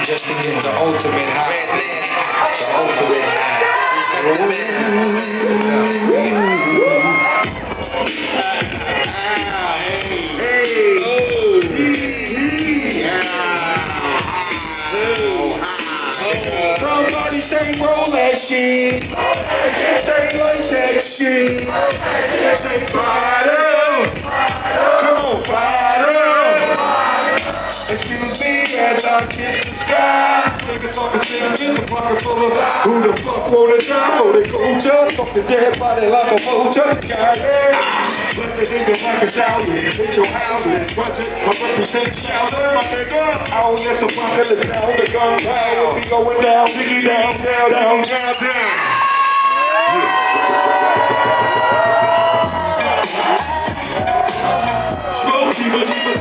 Just to get the ultimate high. The ultimate high. Somebody say roll that shit. Say like that shit. Say fire. Come on, fire. Excuse me as I kiss the sky. Niggas on the scene in the pocket full of who the fuck wanna die? Oh, they go just fuck the dead body like a vulture. Goddamn. Let the nigga like a shower. Hit your houses. Budget, my represent shower. My nigga. Oh, yes, I'm fucking the sound. The gun power. We going down, diggy down, down, down, down, down.